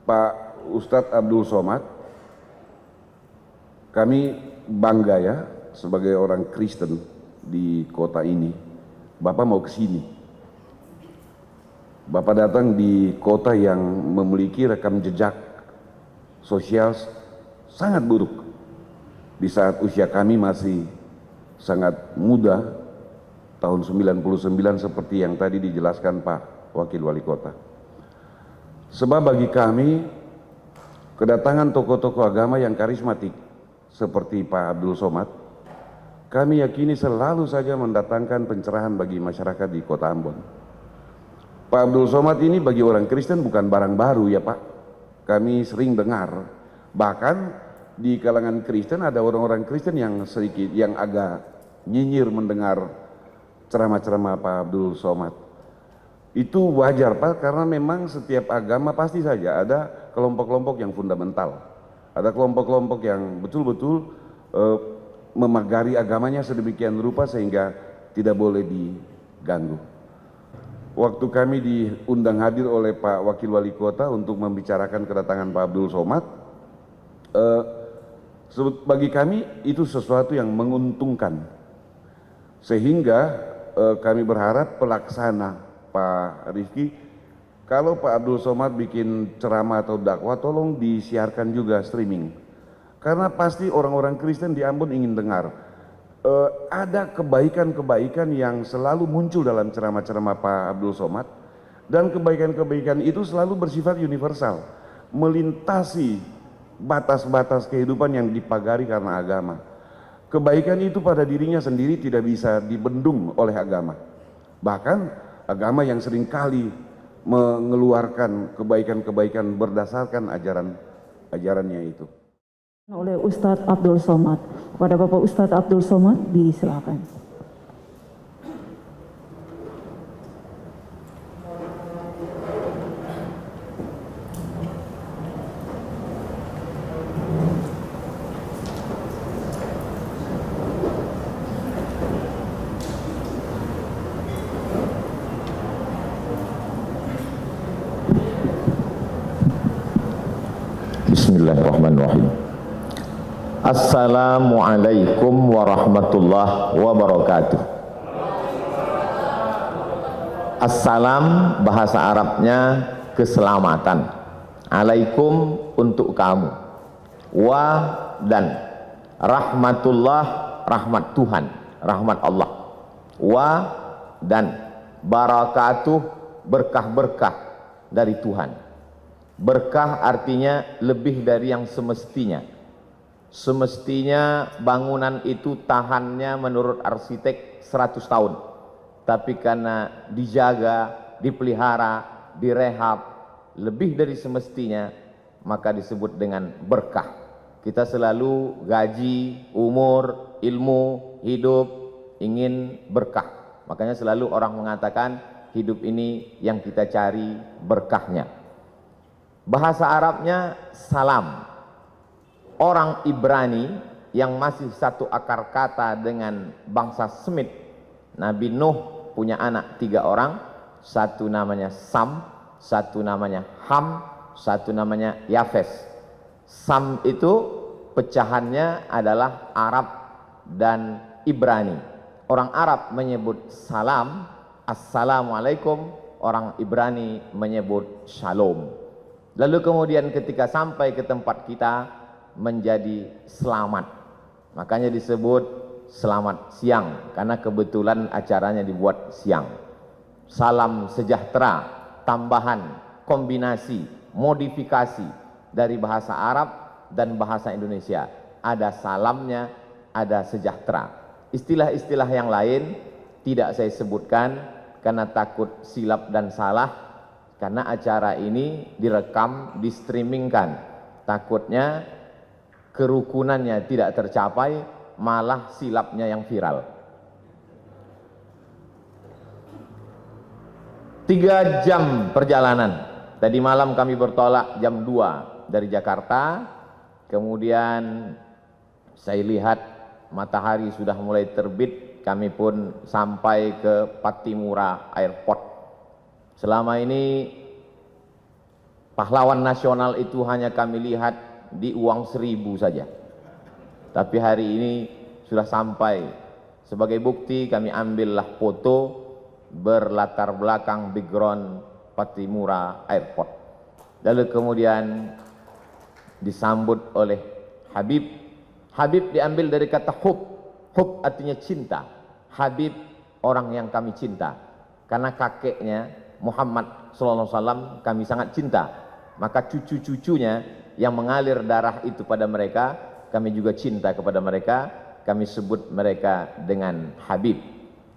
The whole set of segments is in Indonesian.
Pak Ustadz Abdul Somad, kami bangga ya sebagai orang Kristen di kota ini. Bapak mau ke sini. Bapak datang di kota yang memiliki rekam jejak sosial sangat buruk. Di saat usia kami masih sangat muda, tahun 99 seperti yang tadi dijelaskan Pak Wakil Wali Kota. Sebab bagi kami, kedatangan tokoh-tokoh agama yang karismatik seperti Pak Abdul Somad, kami yakini selalu saja mendatangkan pencerahan bagi masyarakat di kota Ambon. Pak Abdul Somad ini bagi orang Kristen bukan barang baru ya Pak. Kami sering dengar, bahkan di kalangan Kristen ada orang-orang Kristen yang sedikit, yang agak nyinyir mendengar ceramah-ceramah Pak Abdul Somad. Itu wajar Pak, karena memang setiap agama pasti saja ada kelompok-kelompok yang fundamental. Ada kelompok-kelompok yang betul-betul memagari agamanya sedemikian rupa sehingga tidak boleh diganggu. Waktu kami diundang hadir oleh Pak Wakil Wali Kota untuk membicarakan kedatangan Pak Abdul Somad, bagi kami itu sesuatu yang menguntungkan. Sehingga kami berharap pelaksana Pak Rifki, kalau Pak Abdul Somad bikin ceramah atau dakwah, tolong disiarkan juga streaming. Karena pasti orang-orang Kristen di Ambon ingin dengar. Ada kebaikan-kebaikan yang selalu muncul dalam ceramah-ceramah Pak Abdul Somad, dan kebaikan-kebaikan itu selalu bersifat universal, melintasi batas-batas kehidupan yang dipagari karena agama. Kebaikan itu pada dirinya sendiri tidak bisa dibendung oleh agama. Bahkan agama yang seringkali mengeluarkan kebaikan-kebaikan berdasarkan ajarannya itu. Oleh Ustadz Abdul Somad. Kepada Bapak Ustadz Abdul Somad, disilakan. Bismillahirrahmanirrahim. Assalamualaikum warahmatullahi wabarakatuh. Assalam bahasa Arabnya keselamatan. Alaikum untuk kamu. Wa dan rahmatullah, rahmat Tuhan, rahmat Allah. Wa dan barakatuh, berkah-berkah dari Tuhan. Berkah artinya lebih dari yang semestinya. Semestinya bangunan itu tahannya menurut arsitek 100 tahun. Tapi karena dijaga, dipelihara, direhab lebih dari semestinya, maka disebut dengan berkah. Kita selalu gaji, umur, ilmu, hidup ingin berkah. Makanya selalu orang mengatakan hidup ini yang kita cari berkahnya. Bahasa Arabnya salam. Orang Ibrani yang masih satu akar kata dengan bangsa Semit. Nabi Nuh punya anak 3 orang. Satu namanya Sam, satu namanya Ham, satu namanya Yafes. Sam itu pecahannya adalah Arab dan Ibrani. Orang Arab menyebut salam, assalamualaikum. Orang Ibrani menyebut shalom. Lalu kemudian ketika sampai ke tempat kita menjadi selamat. Makanya disebut selamat siang, karena kebetulan acaranya dibuat siang. Salam sejahtera, tambahan, kombinasi, modifikasi dari bahasa Arab dan bahasa Indonesia. Ada salamnya, ada sejahtera. Istilah-istilah yang lain tidak saya sebutkan karena takut silap dan salah. Karena acara ini direkam, di-streamingkan. Takutnya kerukunannya tidak tercapai, malah silapnya yang viral. 3 jam perjalanan. Tadi malam kami bertolak jam 2 dari Jakarta. Kemudian saya lihat matahari sudah mulai terbit. Kami pun sampai ke Pattimura Airport. Selama ini Pahlawan nasional itu hanya kami lihat di uang 1.000 saja. Tapi hari ini sudah sampai. Sebagai bukti kami ambillah foto berlatar belakang background Pattimura Airport. Lalu kemudian disambut oleh Habib. Habib diambil dari kata hub. Hub artinya cinta. Habib orang yang kami cinta. Karena kakeknya Muhammad SAW kami sangat cinta. Maka cucu-cucunya yang mengalir darah itu pada mereka, kami juga cinta kepada mereka. Kami sebut mereka dengan Habib.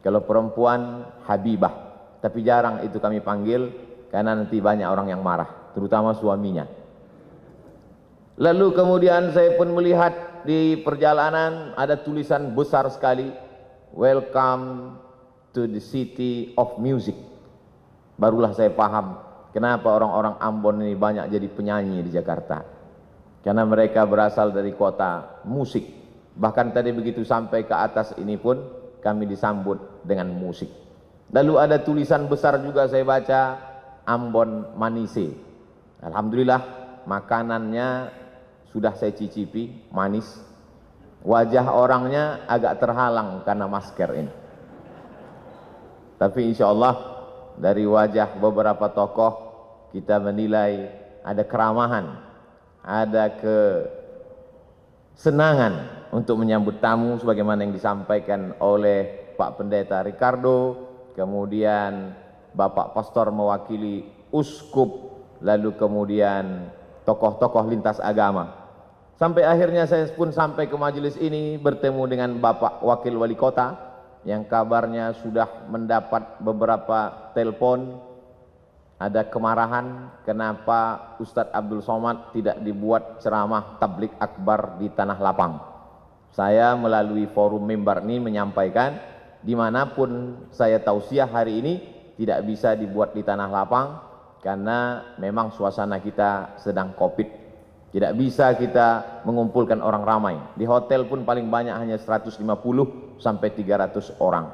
Kalau perempuan Habibah. Tapi jarang itu kami panggil karena nanti banyak orang yang marah, terutama suaminya. Lalu kemudian saya pun melihat di perjalanan ada tulisan besar sekali, "Welcome to the city of music." Barulah saya paham kenapa orang-orang Ambon ini banyak jadi penyanyi di Jakarta. Karena mereka berasal dari kota musik. Bahkan tadi begitu sampai ke atas ini pun kami disambut dengan musik. Lalu ada tulisan besar juga saya baca, Ambon Manise. Alhamdulillah makanannya sudah saya cicipi, manis. Wajah orangnya agak terhalang karena masker ini. Tapi insya Allah dari wajah beberapa tokoh kita menilai ada keramahan, ada kesenangan untuk menyambut tamu sebagaimana yang disampaikan oleh Pak Pendeta Ricardo, kemudian Bapak Pastor mewakili uskup, lalu kemudian tokoh-tokoh lintas agama. Sampai akhirnya saya pun sampai ke majelis ini bertemu dengan Bapak Wakil Wali Kota yang kabarnya sudah mendapat beberapa telepon. Ada kemarahan kenapa Ustadz Abdul Somad tidak dibuat ceramah tablik akbar di Tanah Lapang. Saya melalui forum mimbar ini menyampaikan dimanapun saya tausiah hari ini tidak bisa dibuat di Tanah Lapang karena memang suasana kita sedang COVID. Tidak bisa kita mengumpulkan orang ramai. Di hotel pun paling banyak hanya 150 sampai 300 orang.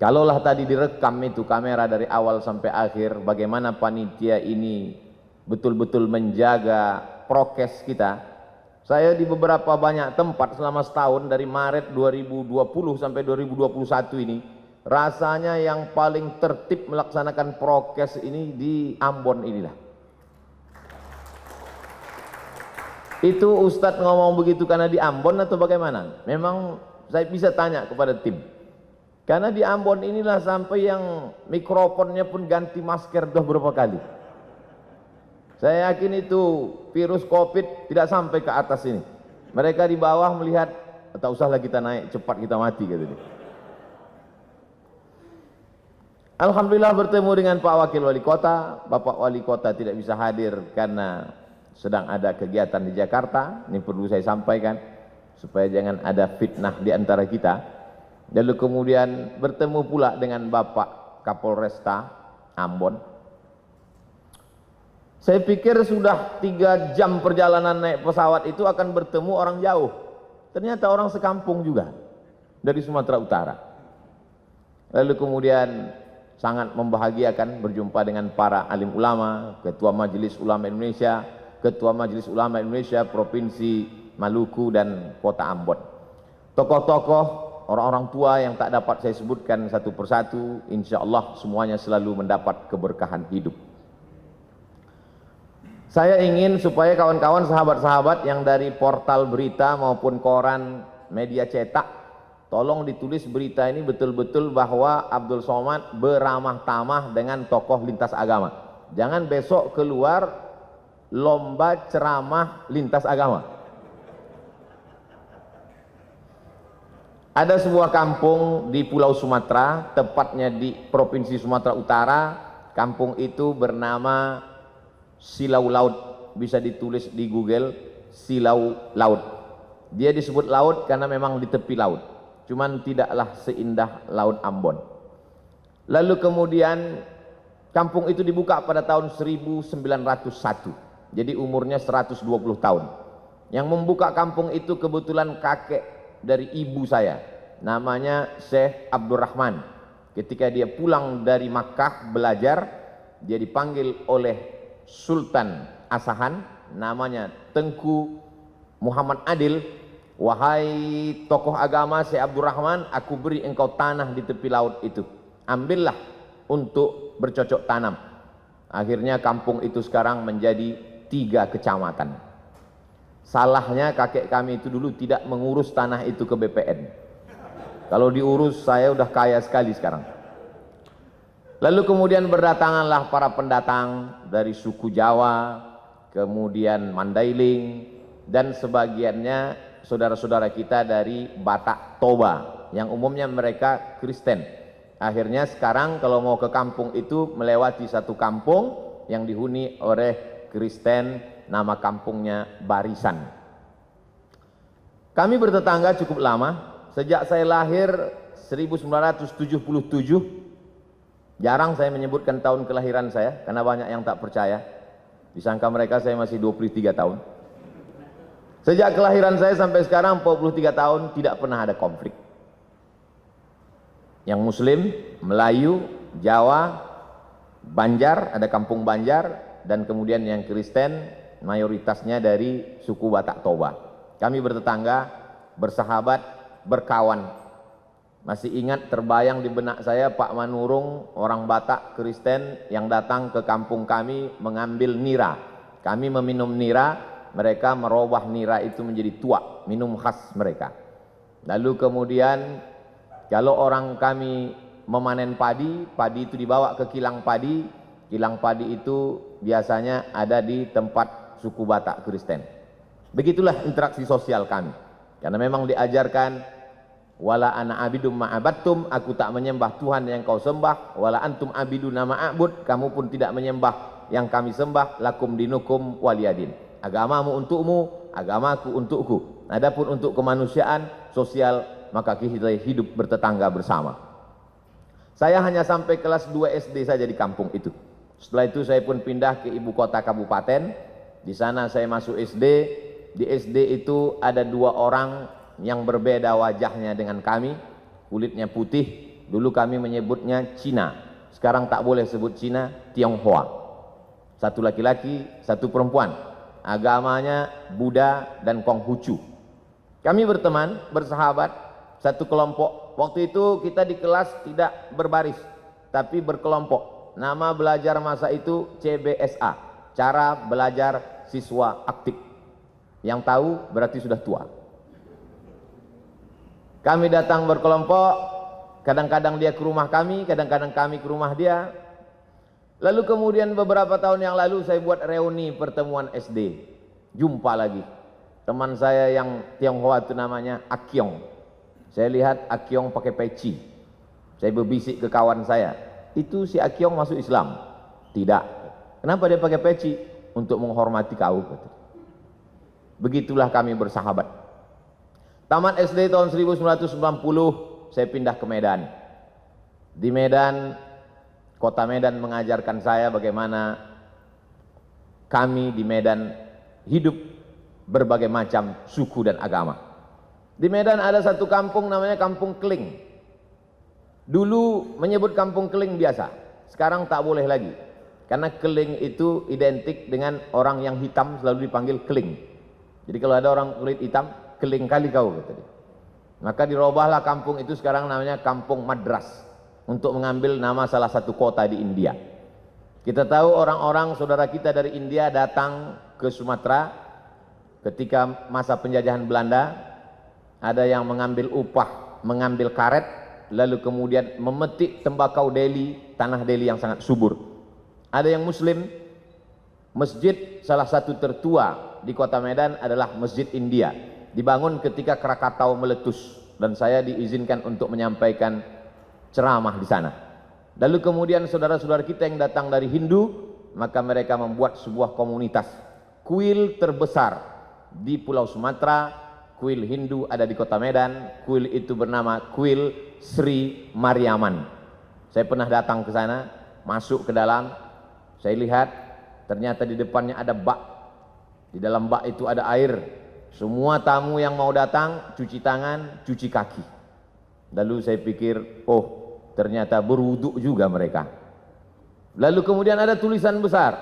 Kalaulah tadi direkam itu kamera dari awal sampai akhir, bagaimana panitia ini betul-betul menjaga prokes kita. Saya di beberapa banyak tempat selama setahun dari Maret 2020 sampai 2021 ini, rasanya yang paling tertib melaksanakan prokes ini di Ambon inilah. Itu Ustadz ngomong begitu karena di Ambon atau bagaimana? Memang saya bisa tanya kepada tim. Karena di Ambon inilah sampai yang mikrofonnya pun ganti masker sudah berapa kali. Saya yakin itu virus COVID tidak sampai ke atas ini. Mereka di bawah melihat, tak usahlah kita naik, cepat kita mati katanya. Alhamdulillah bertemu dengan Pak Wakil Wali Kota. Bapak Wali Kota tidak bisa hadir karena sedang ada kegiatan di Jakarta. Ini perlu saya sampaikan supaya jangan ada fitnah di antara kita. Lalu kemudian bertemu pula dengan Bapak Kapolresta Ambon. Saya pikir sudah 3 jam perjalanan naik pesawat itu akan bertemu orang jauh. Ternyata orang sekampung juga dari Sumatera Utara. Lalu kemudian sangat membahagiakan berjumpa dengan para alim ulama, Ketua Majelis Ulama Indonesia, Ketua Majelis Ulama Indonesia Provinsi Maluku dan Kota Ambon. Tokoh-tokoh, orang-orang tua yang tak dapat saya sebutkan satu persatu, insya Allah semuanya selalu mendapat keberkahan hidup. Saya ingin supaya kawan-kawan sahabat-sahabat yang dari portal berita maupun koran media cetak, tolong ditulis berita ini betul-betul bahwa Abdul Somad beramah tamah dengan tokoh lintas agama. Jangan besok keluar lomba ceramah lintas agama. Ada sebuah kampung di Pulau Sumatera, tepatnya di Provinsi Sumatera Utara. Kampung itu bernama Silau Laut, bisa ditulis di Google, Silau Laut. Dia disebut laut karena memang di tepi laut, cuman tidaklah seindah Laut Ambon. Lalu kemudian kampung itu dibuka pada tahun 1901, jadi umurnya 120 tahun. Yang membuka kampung itu kebetulan kakek dari ibu saya, namanya Syekh Abdurrahman. Ketika dia pulang dari Makkah belajar, dia dipanggil oleh Sultan Asahan, namanya Tengku Muhammad Adil, wahai tokoh agama Syekh Abdurrahman, aku beri engkau tanah di tepi laut itu, ambillah untuk bercocok tanam. Akhirnya kampung itu sekarang menjadi 3 kecamatan. Salahnya kakek kami itu dulu tidak mengurus tanah itu ke BPN. Kalau diurus saya udah kaya sekali sekarang. Lalu kemudian berdatanganlah para pendatang dari suku Jawa, kemudian Mandailing, dan sebagiannya saudara-saudara kita dari Batak Toba, yang umumnya mereka Kristen. Akhirnya sekarang kalau mau ke kampung itu melewati satu kampung yang dihuni oleh Kristen, nama kampungnya Barisan. Kami bertetangga cukup lama, sejak saya lahir 1977. Jarang saya menyebutkan tahun kelahiran saya karena banyak yang tak percaya. Disangka mereka saya masih 23 tahun. Sejak kelahiran saya sampai sekarang 43 tahun tidak pernah ada konflik. Yang Muslim, Melayu, Jawa, Banjar, ada kampung Banjar, dan kemudian yang Kristen mayoritasnya dari suku Batak Toba. Kami bertetangga, bersahabat, berkawan. Masih ingat terbayang di benak saya Pak Manurung, orang Batak Kristen yang datang ke kampung kami mengambil nira. Kami meminum nira, mereka merubah nira itu menjadi tuak, minum khas mereka. Lalu kemudian kalau orang kami memanen padi, padi itu dibawa ke kilang padi. Kilang padi itu biasanya ada di tempat suku Batak Kristen. Begitulah interaksi sosial kami. Karena memang diajarkan, wala ana abidum ma'abattum, aku tak menyembah Tuhan yang kau sembah, wala antum abiduna ma'abud, kamu pun tidak menyembah yang kami sembah, lakum dinukum waliyadin. Agamamu untukmu, agamaku untukku. Adapun untuk kemanusiaan, sosial, maka kita hidup bertetangga bersama. Saya hanya sampai kelas 2 SD saja di kampung itu. Setelah itu saya pun pindah ke ibu kota kabupaten. Di sana saya masuk SD. Di SD itu ada 2 orang yang berbeda wajahnya dengan kami. Kulitnya putih. Dulu kami menyebutnya Cina. Sekarang tak boleh sebut Cina, Tionghoa. Satu laki-laki, satu perempuan. Agamanya Buddha dan Konghucu. Kami berteman, bersahabat, satu kelompok. Waktu itu kita di kelas tidak berbaris, tapi berkelompok. Nama belajar masa itu CBSA, cara belajar siswa aktif. Yang tahu berarti sudah tua. Kami datang berkelompok, kadang-kadang dia ke rumah kami, kadang-kadang kami ke rumah dia. Lalu kemudian beberapa tahun yang lalu saya buat reuni pertemuan SD. Jumpa lagi. Teman saya yang Tionghoa itu namanya Akyong. Saya lihat Akyong pakai peci. Saya berbisik ke kawan saya, itu si Akyong masuk Islam? Tidak. Kenapa dia pakai peci? Untuk menghormati kau. Begitulah kami bersahabat. Tamat SD tahun 1990, saya pindah ke Medan. Di Medan, kota Medan mengajarkan saya bagaimana kami di Medan hidup berbagai macam suku dan agama. Di Medan ada satu kampung namanya Kampung Keling. Dulu menyebut Kampung Keling biasa, sekarang tak boleh lagi. Karena Keling itu identik dengan orang yang hitam selalu dipanggil Keling. Jadi kalau ada orang kulit hitam, keling kali kau, kata dia. Maka dirubahlah kampung itu sekarang namanya Kampung Madras, untuk mengambil nama salah satu kota di India. Kita tahu orang-orang saudara kita dari India datang ke Sumatera ketika masa penjajahan Belanda. Ada yang mengambil upah, mengambil karet, lalu kemudian memetik tembakau Delhi, tanah Delhi yang sangat subur. Ada yang Muslim. Masjid salah satu tertua di kota Medan adalah Masjid India, dibangun ketika Krakatau meletus, dan saya diizinkan untuk menyampaikan ceramah di sana. Lalu kemudian saudara-saudara kita yang datang dari Hindu, maka mereka membuat sebuah komunitas. Kuil terbesar di Pulau Sumatera, kuil Hindu ada di kota Medan. Kuil itu bernama Kuil Sri Mariaman. Saya pernah datang ke sana, masuk ke dalam, saya lihat ternyata di depannya ada bak. Di dalam bak itu ada air. Semua tamu yang mau datang cuci tangan, cuci kaki. Lalu saya pikir, oh ternyata berwuduk juga mereka. Lalu kemudian ada tulisan besar,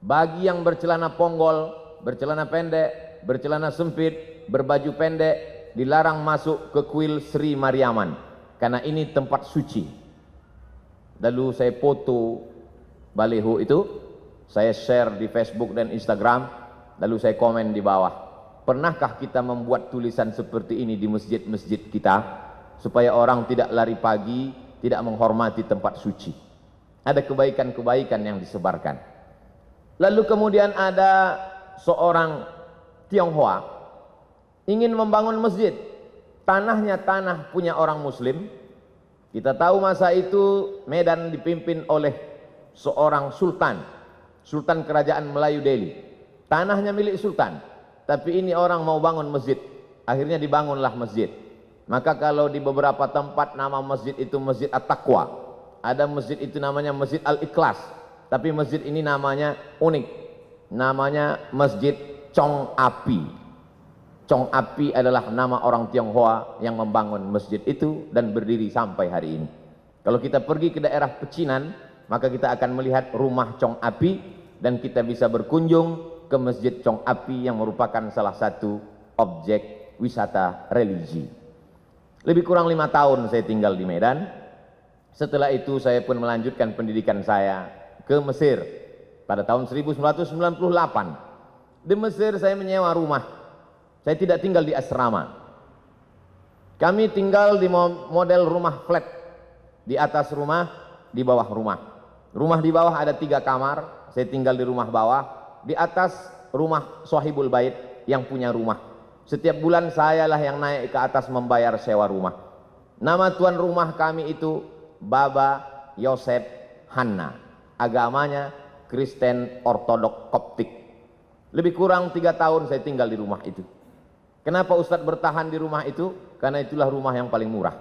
Bagi yang bercelana ponggol, bercelana pendek, bercelana sempit, berbaju pendek, dilarang masuk ke kuil Sri Mariaman, karena ini tempat suci. Lalu saya foto baliho itu, saya share di Facebook dan Instagram, lalu saya komen di bawah, pernahkah kita membuat tulisan seperti ini di masjid-masjid kita, supaya orang tidak lari pagi, tidak menghormati tempat suci. Ada kebaikan-kebaikan yang disebarkan. Lalu kemudian ada seorang Tionghoa ingin membangun masjid, tanahnya tanah punya orang muslim. Kita tahu masa itu Medan dipimpin oleh seorang sultan, sultan kerajaan Melayu Delhi. Tanahnya milik sultan, tapi ini orang mau bangun masjid, akhirnya dibangunlah masjid. Maka kalau di beberapa tempat nama masjid itu Masjid At-Taqwa, ada masjid itu namanya Masjid Al-Ikhlas, tapi masjid ini namanya unik, namanya Masjid Chong Api. Chong Api adalah nama orang Tionghoa yang membangun masjid itu dan berdiri sampai hari ini. Kalau kita pergi ke daerah Pecinan, maka kita akan melihat rumah Chong Api dan kita bisa berkunjung ke Masjid Chong Api yang merupakan salah satu objek wisata religi. Lebih kurang 5 tahun saya tinggal di Medan. Setelah itu saya pun melanjutkan pendidikan saya ke Mesir pada tahun 1998. Di Mesir saya menyewa rumah. Saya tidak tinggal di asrama. Kami tinggal di model rumah flat. Di atas rumah, di bawah rumah. Rumah di bawah ada 3 kamar. Saya tinggal di rumah bawah. Di atas rumah Sohibul Bait yang punya rumah. Setiap bulan sayalah yang naik ke atas membayar sewa rumah. Nama tuan rumah kami itu Baba Yosef Hanna. Agamanya Kristen Ortodok Koptik. Lebih kurang 3 tahun saya tinggal di rumah itu. Kenapa Ustadz bertahan di rumah itu? Karena itulah rumah yang paling murah.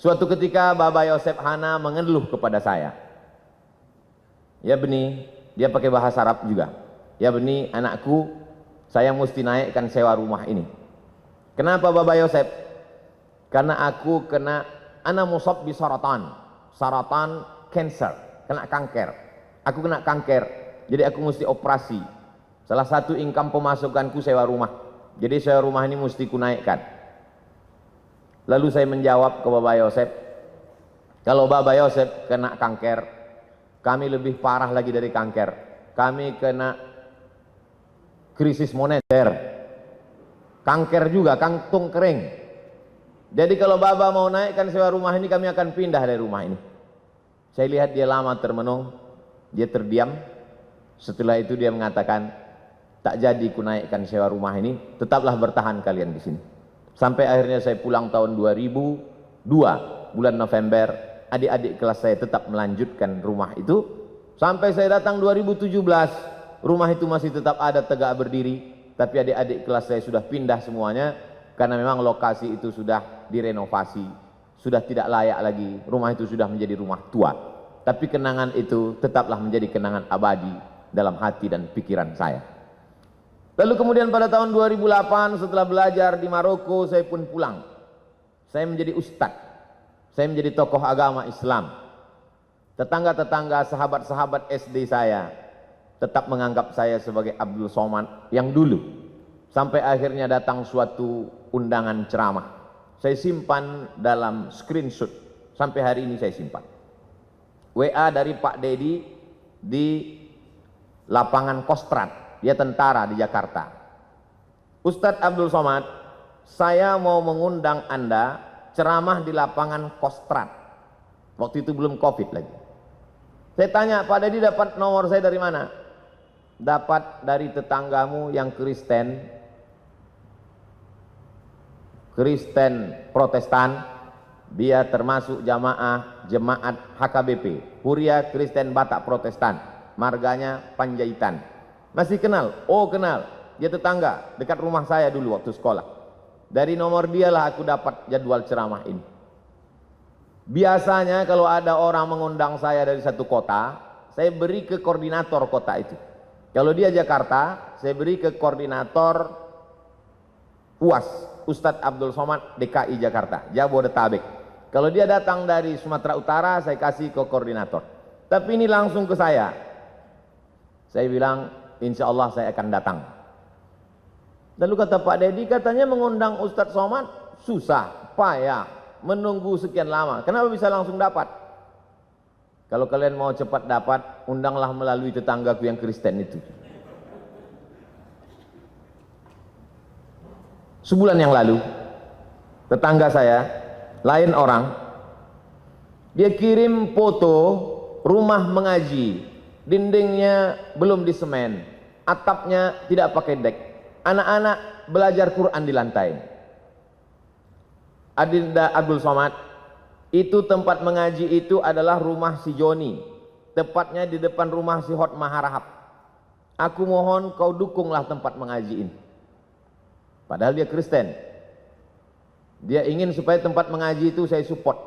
Suatu ketika Baba Yosef Hanna mengeluh kepada saya. Ya Beni, dia pakai bahasa Arab juga. Ya Beni, anakku, saya mesti naikkan sewa rumah ini. Kenapa Baba Yosef? Karena aku kena musab bi saratan. Saratan cancer, kena kanker. Aku kena kanker, jadi aku mesti operasi. Salah satu income pemasukanku sewa rumah. Jadi sewa rumah ini mesti kunaikkan. Lalu saya menjawab ke Baba Yosef, kalau Baba Yosef kena kanker, kami lebih parah lagi dari kanker. Kami kena krisis moneter, kanker juga, kantung kering. Jadi kalau Baba mau naikkan sewa rumah ini, kami akan pindah dari rumah ini. Saya lihat dia lama termenung, dia terdiam. Setelah itu dia mengatakan, tak jadi ku naikkan sewa rumah ini, tetaplah bertahan kalian di sini. Sampai akhirnya saya pulang tahun 2002, bulan November, adik-adik kelas saya tetap melanjutkan rumah itu. Sampai saya datang 2017, rumah itu masih tetap ada tegak berdiri, tapi adik-adik kelas saya sudah pindah semuanya karena memang lokasi itu sudah direnovasi, sudah tidak layak lagi, rumah itu sudah menjadi rumah tua. Tapi kenangan itu tetaplah menjadi kenangan abadi dalam hati dan pikiran saya. Lalu kemudian pada tahun 2008 setelah belajar di Maroko, saya pun pulang. Saya menjadi ustadz, saya menjadi tokoh agama Islam. Tetangga-tetangga, sahabat-sahabat SD saya tetap menganggap saya sebagai Abdul Somad yang dulu. Sampai akhirnya datang suatu undangan ceramah. Saya simpan dalam screenshot. Sampai hari ini saya simpan. WA dari Pak Dedi di lapangan Kostrad. Dia tentara di Jakarta. Ustadz Abdul Somad, saya mau mengundang Anda ceramah di lapangan Kostrad. Waktu itu belum COVID lagi. Saya tanya, Pak Dedi dapat nomor saya dari mana? Dapat dari tetanggamu yang Kristen Protestan. Dia termasuk jemaat HKBP, Huria Kristen Batak Protestan, marganya Panjaitan. Masih kenal? Oh kenal, dia tetangga dekat rumah saya dulu waktu sekolah. Dari nomor dialah aku dapat jadwal ceramah ini. Biasanya kalau ada orang mengundang saya dari satu kota, saya beri ke koordinator kota itu. Kalau dia Jakarta, saya beri ke koordinator UAS, Ustadz Abdul Somad DKI Jakarta, Jabodetabek. Kalau dia datang dari Sumatera Utara, saya kasih ke koordinator. Tapi ini langsung ke saya. Saya bilang, insya Allah saya akan datang. Lalu kata Pak Dedi, katanya mengundang Ustadz Somad susah, payah, menunggu sekian lama. Kenapa bisa langsung dapat? Kalau kalian mau cepat dapat, undanglah melalui tetanggaku yang Kristen itu. Sebulan yang lalu, tetangga saya, lain orang, dia kirim foto rumah mengaji, dindingnya belum disemen, atapnya tidak pakai dek, anak-anak belajar Quran di lantai. Adinda Abdul Somad, itu tempat mengaji itu adalah rumah si Joni, tepatnya di depan rumah si Hot Maharahap. Aku mohon kau dukunglah tempat mengaji ini. Padahal dia Kristen. Dia ingin supaya tempat mengaji itu saya support.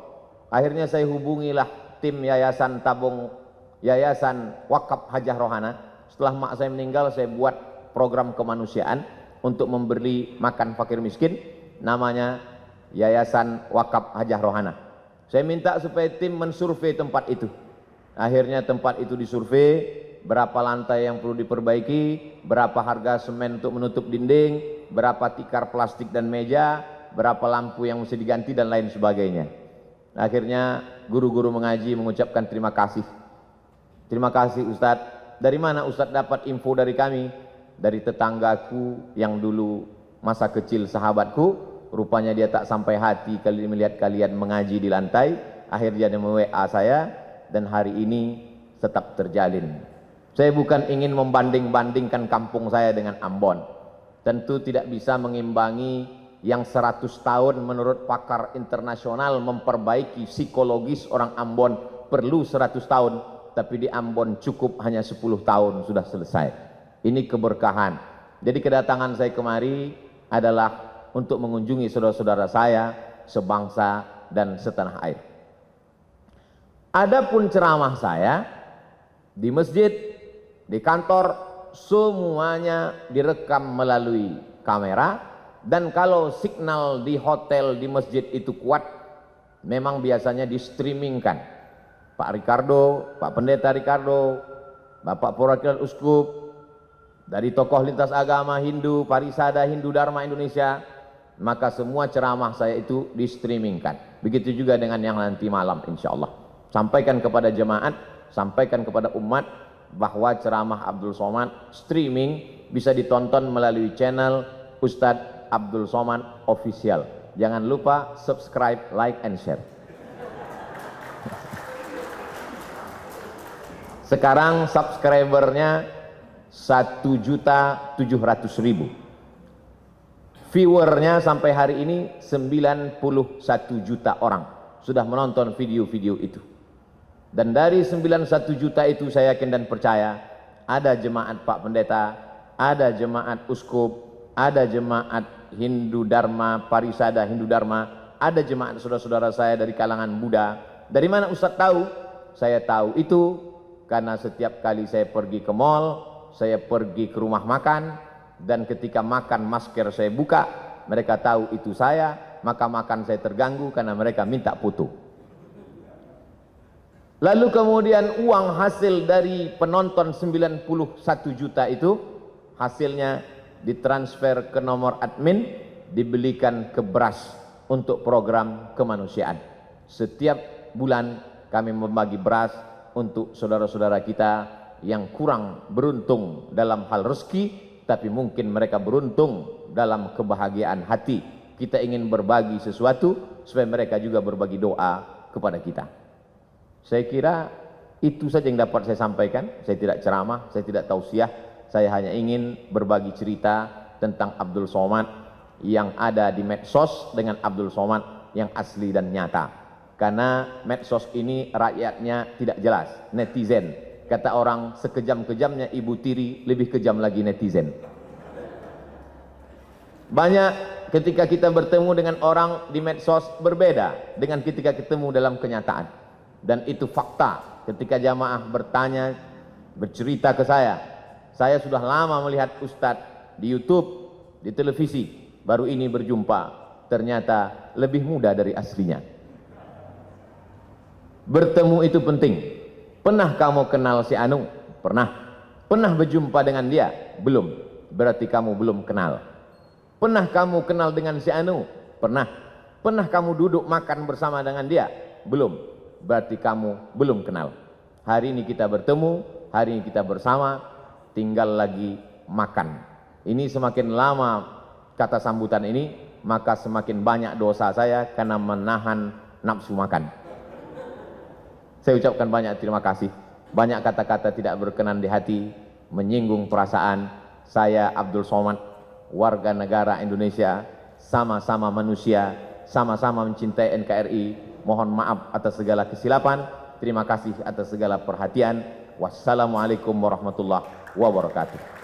Akhirnya saya hubungilah tim Yayasan Tabung, Yayasan Wakaf Hajah Rohana. Setelah mak saya meninggal, saya buat program kemanusiaan untuk memberi makan fakir miskin, namanya Yayasan Wakaf Hajah Rohana. Saya minta supaya tim mensurvei tempat itu. Akhirnya tempat itu disurvei, berapa lantai yang perlu diperbaiki, berapa harga semen untuk menutup dinding, berapa tikar plastik dan meja, berapa lampu yang mesti diganti dan lain sebagainya. Akhirnya guru-guru mengaji mengucapkan terima kasih. Terima kasih Ustadz. Dari mana Ustadz dapat info dari kami? Dari tetanggaku yang dulu masa kecil sahabatku. Rupanya dia tak sampai hati kali melihat kalian mengaji di lantai. Akhirnya dia WA saya dan hari ini tetap terjalin. Saya bukan ingin membanding-bandingkan kampung saya dengan Ambon. Tentu tidak bisa mengimbangi yang 100 tahun menurut pakar internasional memperbaiki psikologis orang Ambon perlu 100 tahun. Tapi di Ambon cukup hanya 10 tahun sudah selesai. Ini keberkahan. Jadi kedatangan saya kemari adalah untuk mengunjungi saudara-saudara saya sebangsa dan setanah air. Adapun ceramah saya di masjid, di kantor, semuanya direkam melalui kamera. Dan kalau signal di hotel, di masjid itu kuat, memang biasanya di streamingkan. Pak Ricardo, Pak Pendeta Ricardo, Bapak Perwakilan Uskup, dari tokoh lintas agama Hindu, Parisada, Hindu Dharma Indonesia, maka semua ceramah saya itu di streamingkan. Begitu juga dengan yang nanti malam insya Allah. Sampaikan kepada jemaat, sampaikan kepada umat bahwa ceramah Abdul Somad streaming bisa ditonton melalui channel Ustadz Abdul Somad Official. Jangan lupa subscribe, like, and share. Sekarang subscribernya 1.700.000. Viewernya sampai hari ini 91 juta orang sudah menonton video-video itu. Dan dari 91 juta itu saya yakin dan percaya ada jemaat Pak Pendeta, ada jemaat Uskup, ada jemaat Hindu Dharma, Parisada Hindu Dharma, ada jemaat saudara-saudara saya dari kalangan Buddha. Dari mana Ustadz tahu? Saya tahu itu karena setiap kali saya pergi ke mall, saya pergi ke rumah makan, dan ketika makan masker saya buka, mereka tahu itu saya, maka makan saya terganggu karena mereka minta foto. Lalu kemudian uang hasil dari penonton 91 juta itu, hasilnya ditransfer ke nomor admin, dibelikan ke beras untuk program kemanusiaan. Setiap bulan kami membagi beras untuk saudara-saudara kita yang kurang beruntung dalam hal rezeki, tapi mungkin mereka beruntung dalam kebahagiaan hati. Kita ingin berbagi sesuatu supaya mereka juga berbagi doa kepada kita. Saya kira itu saja yang dapat saya sampaikan. Saya tidak ceramah, saya tidak tausiah. Saya hanya ingin berbagi cerita tentang Abdul Somad yang ada di medsos dengan Abdul Somad yang asli dan nyata. Karena medsos ini rakyatnya tidak jelas, netizen. Kata orang, sekejam-kejamnya ibu tiri, lebih kejam lagi netizen. Banyak ketika kita bertemu dengan orang di medsos berbeda dengan ketika ketemu dalam kenyataan. Dan itu fakta. Ketika jamaah bertanya, bercerita ke saya sudah lama melihat Ustadz di YouTube, di televisi, baru ini berjumpa, ternyata lebih muda dari aslinya. Bertemu itu penting. Pernah kamu kenal si Anu? Pernah. Pernah berjumpa dengan dia? Belum. Berarti kamu belum kenal. Pernah kamu kenal dengan si Anu? Pernah. Pernah kamu duduk makan bersama dengan dia? Belum. Berarti kamu belum kenal. Hari ini kita bertemu, hari ini kita bersama, tinggal lagi makan. Ini semakin lama kata sambutan ini, maka semakin banyak dosa saya karena menahan nafsu makan. Saya ucapkan banyak terima kasih. Banyak kata-kata tidak berkenan di hati, menyinggung perasaan. Saya Abdul Somad, warga negara Indonesia, sama-sama manusia, sama-sama mencintai NKRI. Mohon maaf atas segala kesilapan. Terima kasih atas segala perhatian. Wassalamualaikum warahmatullahi wabarakatuh.